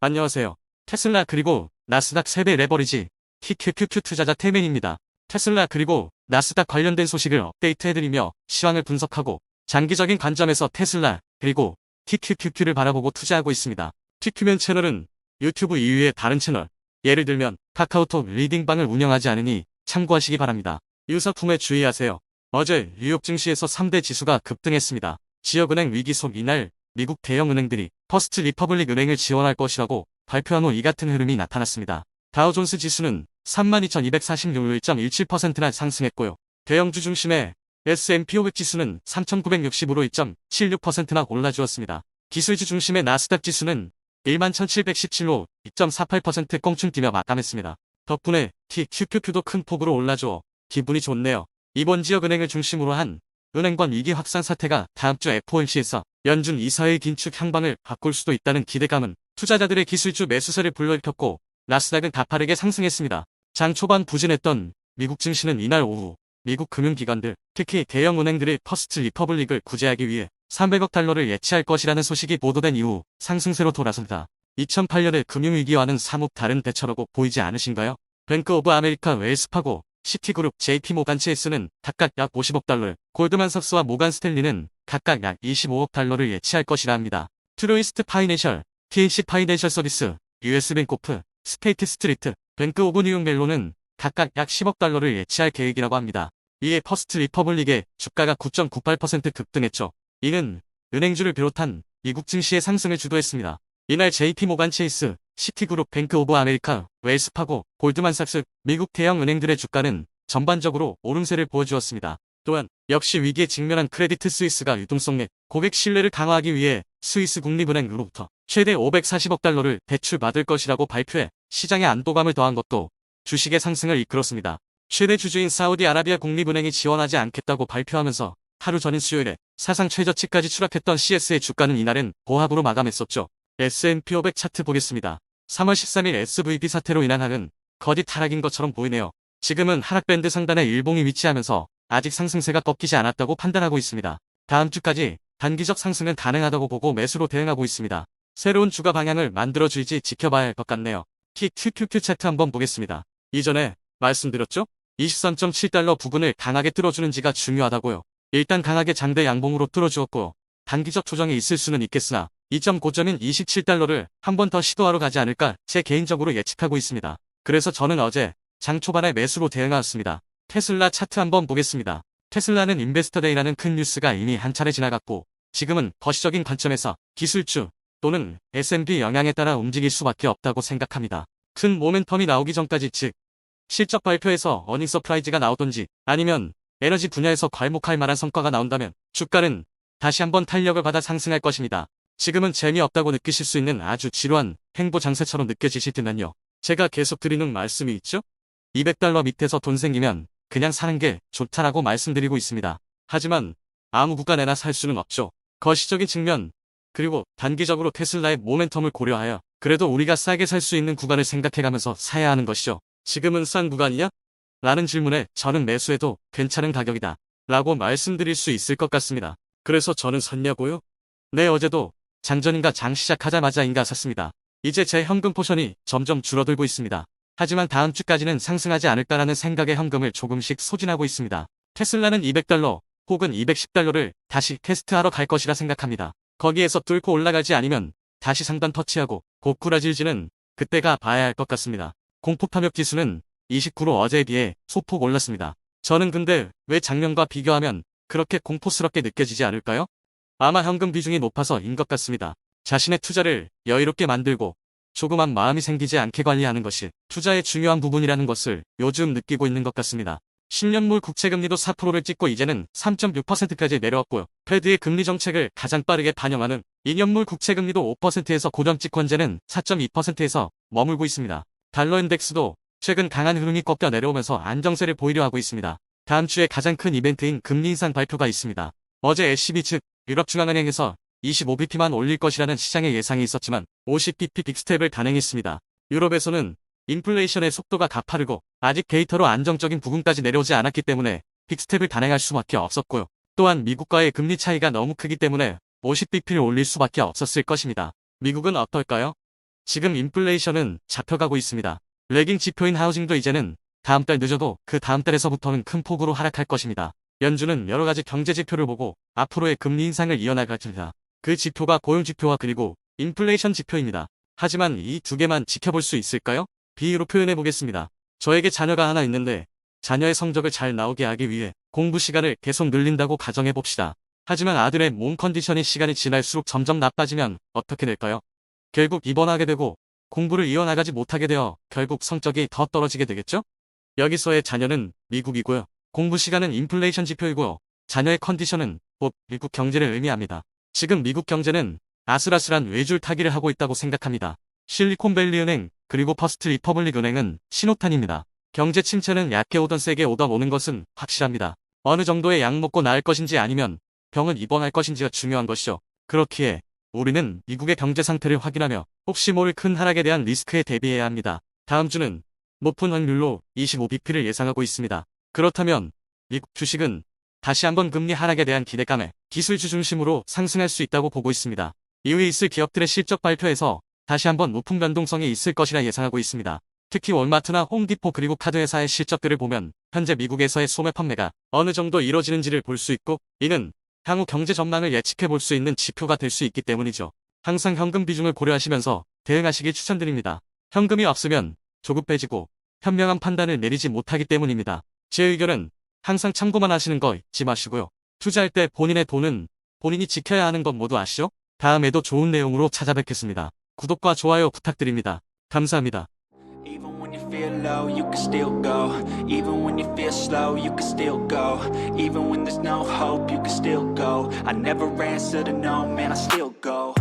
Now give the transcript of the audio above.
안녕하세요. 테슬라 그리고 나스닥 3배 레버리지 TQQQ 투자자 태맨입니다. 테슬라 그리고 나스닥 관련된 소식을 업데이트해드리며 시황을 분석하고 장기적인 관점에서 테슬라 그리고 TQQQ를 바라보고 투자하고 있습니다. TQ맨 채널은 유튜브 이외의 다른 채널, 예를 들면 카카오톡 리딩방을 운영하지 않으니 참고하시기 바랍니다. 유사품에 주의하세요. 어제 뉴욕 증시에서 3대 지수가 급등했습니다. 지역은행 위기 속 이날 미국 대형은행들이 퍼스트 리퍼블릭 은행을 지원할 것이라고 발표한 후 이 같은 흐름이 나타났습니다. 다우존스 지수는 32,246.17%나 상승했고요. 대형주 중심의 S&P 500 지수는 3,960으로 2.76%나 올라주었습니다. 기술주 중심의 나스닥 지수는 11,717로 2.48% 껑충 뛰며 마감했습니다. 덕분에 TQQQ도 큰 폭으로 올라주어 기분이 좋네요. 이번 지역은행을 중심으로 한 은행권 위기 확산 사태가 다음 주 FOMC에서 연준 이사회의 긴축 향방을 바꿀 수도 있다는 기대감은 투자자들의 기술주 매수세를 불러일으켰고 나스닥은 가파르게 상승했습니다. 장 초반 부진했던 미국 증시는 이날 오후 미국 금융기관들, 특히 대형은행들의 퍼스트 리퍼블릭을 구제하기 위해 300억 달러를 예치할 것이라는 소식이 보도된 이후 상승세로 돌아선다. 2008년의 금융위기와는 사뭇 다른 대처라고 보이지 않으신가요? 뱅크 오브 아메리카 웰스파고, 시티그룹, JP모간 체이스는 각각 약 50억 달러, 골드만삭스와 모간 스탠리는 각각 약 25억 달러를 예치할 것이라 합니다. 트루이스트 파이낸셜, TNC 파이낸셜 서비스, US뱅코프, 스테이트 스트리트, 뱅크 오브 뉴욕 멜론은 각각 약 10억 달러를 예치할 계획이라고 합니다. 이에 퍼스트 리퍼블릭의 주가가 9.98% 급등했죠. 이는 은행주를 비롯한 미국 증시의 상승을 주도했습니다. 이날 JP모간 체이스, 시티그룹, 뱅크 오브 아메리카, 웰스파고, 골드만삭스, 미국 대형 은행들의 주가는 전반적으로 오름세를 보여주었습니다. 또한 역시 위기에 직면한 크레디트 스위스가 유동성 및 고객 신뢰를 강화하기 위해 스위스 국립은행으로부터 최대 540억 달러를 대출받을 것이라고 발표해 시장에 안도감을 더한 것도 주식의 상승을 이끌었습니다. 최대 주주인 사우디아라비아 국립은행이 지원하지 않겠다고 발표하면서 하루 전인 수요일에 사상 최저치까지 추락했던 CS의 주가는 이날은 보합으로 마감했었죠. S&P 500 차트 보겠습니다. 3월 13일 SVB 사태로 인한 하락은 거짓 하락인 것처럼 보이네요. 지금은 하락밴드 상단에 일봉이 위치하면서 아직 상승세가 꺾이지 않았다고 판단하고 있습니다. 다음 주까지 단기적 상승은 가능하다고 보고 매수로 대응하고 있습니다. 새로운 주가 방향을 만들어줄지 지켜봐야 할 것 같네요. TQQQ 차트 한번 보겠습니다. 이전에 말씀드렸죠? 23.7달러 부근을 강하게 뚫어주는지가 중요하다고요. 일단 강하게 장대 양봉으로 뚫어주었고 단기적 조정이 있을 수는 있겠으나 이점 고점인 27달러를 한 번 더 시도하러 가지 않을까 제 개인적으로 예측하고 있습니다. 그래서 저는 어제 장 초반에 매수로 대응하였습니다. 테슬라 차트 한번 보겠습니다. 테슬라는 인베스터데이라는 큰 뉴스가 이미 한 차례 지나갔고 지금은 거시적인 관점에서 기술주 또는 S&P 영향에 따라 움직일 수밖에 없다고 생각합니다. 큰 모멘텀이 나오기 전까지 즉 실적 발표에서 어닝 서프라이즈가 나오던지 아니면 에너지 분야에서 괄목할 만한 성과가 나온다면 주가는 다시 한번 탄력을 받아 상승할 것입니다. 지금은 재미없다고 느끼실 수 있는 아주 지루한 행보 장세처럼 느껴지실 텐데요. 제가 계속 드리는 말씀이 있죠? 200달러 밑에서 돈 생기면 그냥 사는 게 좋다라고 말씀드리고 있습니다. 하지만 아무 구간에나 살 수는 없죠. 거시적인 측면 그리고 단기적으로 테슬라의 모멘텀을 고려하여 그래도 우리가 싸게 살 수 있는 구간을 생각해가면서 사야 하는 것이죠. 지금은 싼 구간이야? 라는 질문에 저는 매수해도 괜찮은 가격이다 라고 말씀드릴 수 있을 것 같습니다. 그래서 저는 샀냐고요? 네, 어제도 장전인가 장 시작하자마자인가 샀습니다. 이제 제 현금 포션이 점점 줄어들고 있습니다. 하지만 다음 주까지는 상승하지 않을까라는 생각에 현금을 조금씩 소진하고 있습니다. 테슬라는 200달러 혹은 210달러를 다시 테스트하러 갈 것이라 생각합니다. 거기에서 뚫고 올라가지 않으면 다시 상단 터치하고 고꾸라질지는 그때가 봐야 할 것 같습니다. 공포탐욕 지수는 29로 어제에 비해 소폭 올랐습니다. 저는 근데 왜 작년과 비교하면 그렇게 공포스럽게 느껴지지 않을까요? 아마 현금 비중이 높아서인 것 같습니다. 자신의 투자를 여유롭게 만들고 조그만 마음이 생기지 않게 관리하는 것이 투자의 중요한 부분이라는 것을 요즘 느끼고 있는 것 같습니다. 10년물 국채금리도 4%를 찍고 이제는 3.6%까지 내려왔고요. 패드의 금리 정책을 가장 빠르게 반영하는 2년물 국채금리도 5%에서 고정 직권제는 4.2%에서 머물고 있습니다. 달러 인덱스도 최근 강한 흐름이 꺾여 내려오면서 안정세를 보이려 하고 있습니다. 다음 주에 가장 큰 이벤트인 금리 인상 발표가 있습니다. 어제 ECB 즉 유럽중앙은행에서 25bp만 올릴 것이라는 시장의 예상이 있었지만 50bp 빅스텝을 단행했습니다. 유럽에서는 인플레이션의 속도가 가파르고 아직 데이터로 안정적인 부분까지 내려오지 않았기 때문에 빅스텝을 단행할 수밖에 없었고요. 또한 미국과의 금리 차이가 너무 크기 때문에 50bp를 올릴 수밖에 없었을 것입니다. 미국은 어떨까요? 지금 인플레이션은 잡혀가고 있습니다. 레깅 지표인 하우징도 이제는 다음 달 늦어도 그 다음 달에서부터는 큰 폭으로 하락할 것입니다. 연준은 여러 가지 경제 지표를 보고 앞으로의 금리 인상을 이어나갈 겁니다. 그 지표가 고용 지표와 그리고 인플레이션 지표입니다. 하지만 이 두 개만 지켜볼 수 있을까요? 비유로 표현해 보겠습니다. 저에게 자녀가 하나 있는데 자녀의 성적을 잘 나오게 하기 위해 공부 시간을 계속 늘린다고 가정해 봅시다. 하지만 아들의 몸 컨디션이 시간이 지날수록 점점 나빠지면 어떻게 될까요? 결국 입원하게 되고 공부를 이어나가지 못하게 되어 결국 성적이 더 떨어지게 되겠죠? 여기서의 자녀는 미국이고요. 공부 시간은 인플레이션 지표이고요. 자녀의 컨디션은 곧 미국 경제를 의미합니다. 지금 미국 경제는 아슬아슬한 외줄타기를 하고 있다고 생각합니다. 실리콘밸리 은행 그리고 퍼스트 리퍼블릭 은행은 신호탄입니다. 경제 침체는 얕게 오던 세게 오던 오는 것은 확실합니다. 어느 정도의 약 먹고 나을 것인지 아니면 병은 입원할 것인지가 중요한 것이죠. 그렇기에 우리는 미국의 경제 상태를 확인하며 혹시 모를 큰 하락에 대한 리스크에 대비해야 합니다. 다음 주는 높은 확률로 25bp를 예상하고 있습니다. 그렇다면 미국 주식은 다시 한번 금리 하락에 대한 기대감에 기술주 중심으로 상승할 수 있다고 보고 있습니다. 이후에 있을 기업들의 실적 발표에서 다시 한번 높은 변동성이 있을 것이라 예상하고 있습니다. 특히 월마트나 홈디포 그리고 카드회사의 실적들을 보면 현재 미국에서의 소매 판매가 어느 정도 이뤄지는지를 볼 수 있고 이는 향후 경제 전망을 예측해 볼 수 있는 지표가 될 수 있기 때문이죠. 항상 현금 비중을 고려하시면서 대응하시길 추천드립니다. 현금이 없으면 조급해지고 현명한 판단을 내리지 못하기 때문입니다. 제 의견은 항상 참고만 하시는 거 잊지 마시고요. 투자할 때 본인의 돈은 본인이 지켜야 하는 것 모두 아시죠? 다음에도 좋은 내용으로 찾아뵙겠습니다. 구독과 좋아요 부탁드립니다. 감사합니다. Even when you feel low, you can still go. Even when you feel slow, you can still go. Even when there's no hope, you can still go. I never answer to no, man, I still go.